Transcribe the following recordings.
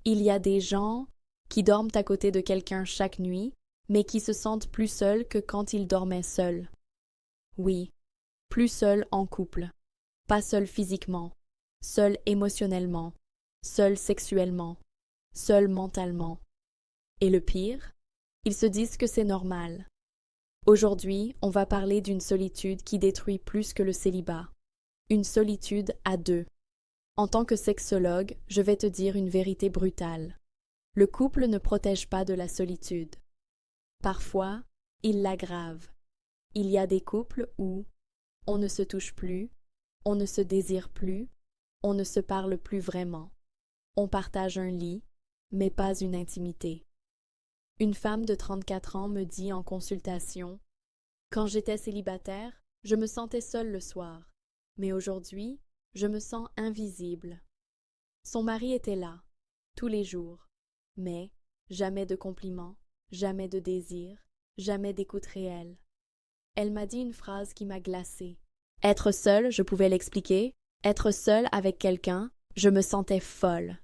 Il y a des gens qui dorment à côté de quelqu'un chaque nuit, mais qui se sentent plus seuls que quand ils dormaient seuls. Oui, plus seuls en couple, pas seuls physiquement, seuls émotionnellement, seuls sexuellement, seuls mentalement. Et le pire, ils se disent que c'est normal. Aujourd'hui, on va parler d'une solitude qui détruit plus que le célibat. Une solitude à deux. En tant que sexologue, je vais te dire une vérité brutale. Le couple ne protège pas de la solitude. Parfois, il l'aggrave. Il y a des couples où on ne se touche plus, on ne se désire plus, on ne se parle plus vraiment. On partage un lit, mais pas une intimité. Une femme de 34 ans me dit en consultation: quand j'étais célibataire, je me sentais seule le soir, mais aujourd'hui, je me sens invisible. Son mari était là, tous les jours, mais jamais de compliments, jamais de désir, jamais d'écoute réelle. Elle m'a dit une phrase qui m'a glacée. Être seule, je pouvais l'expliquer, être seule avec quelqu'un, je me sentais folle.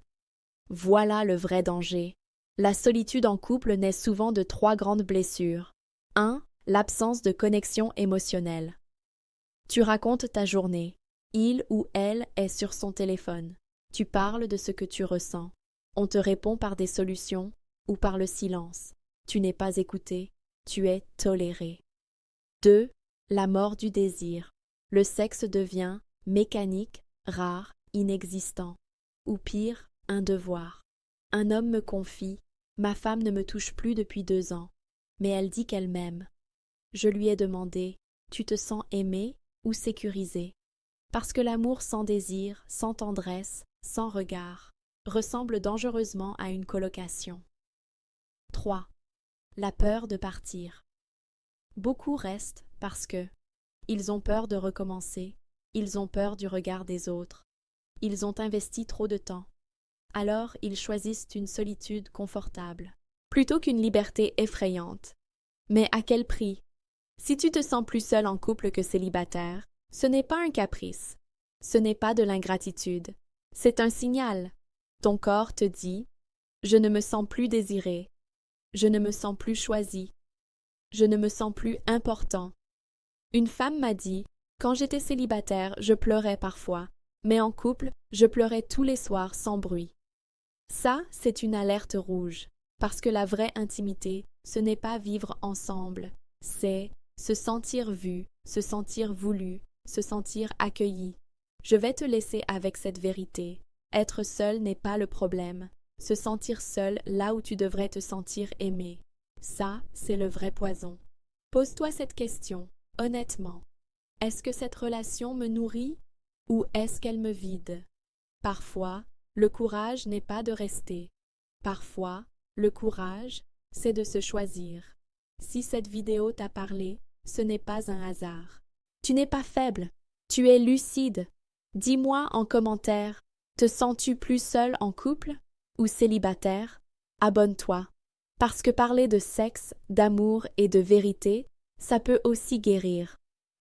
Voilà le vrai danger. La solitude en couple naît souvent de 3 grandes blessures. 1. L'absence de connexion émotionnelle. Tu racontes ta journée. Il ou elle est sur son téléphone. Tu parles de ce que tu ressens. On te répond par des solutions ou par le silence. Tu n'es pas écouté, tu es toléré. 2. La mort du désir. Le sexe devient mécanique, rare, inexistant. Ou pire, un devoir. Un homme me confie: ma femme ne me touche plus depuis 2 ans, mais elle dit qu'elle m'aime. Je lui ai demandé: tu te sens aimé ou sécurisé? Parce que l'amour sans désir, sans tendresse, sans regard, ressemble dangereusement à une colocation. 3. La peur de partir. Beaucoup restent parce que ils ont peur de recommencer, ils ont peur du regard des autres, ils ont investi trop de temps. Alors ils choisissent une solitude confortable, plutôt qu'une liberté effrayante. Mais à quel prix? Si tu te sens plus seul en couple que célibataire, ce n'est pas un caprice, ce n'est pas de l'ingratitude, c'est un signal. Ton corps te dit: je ne me sens plus désiré, je ne me sens plus choisi, je ne me sens plus important. Une femme m'a dit: quand j'étais célibataire, je pleurais parfois, mais en couple, je pleurais tous les soirs sans bruit. Ça, c'est une alerte rouge, parce que la vraie intimité, ce n'est pas vivre ensemble, c'est se sentir vu, se sentir voulu, se sentir accueilli. Je vais te laisser avec cette vérité. Être seul n'est pas le problème. Se sentir seul là où tu devrais te sentir aimé. Ça, c'est le vrai poison. Pose-toi cette question, honnêtement. Est-ce que cette relation me nourrit ou est-ce qu'elle me vide? Parfois, le courage n'est pas de rester. Parfois, le courage, c'est de se choisir. Si cette vidéo t'a parlé, ce n'est pas un hasard. Tu n'es pas faible, tu es lucide. Dis-moi en commentaire, te sens-tu plus seul en couple ou célibataire? Abonne-toi, parce que parler de sexe, d'amour et de vérité, ça peut aussi guérir.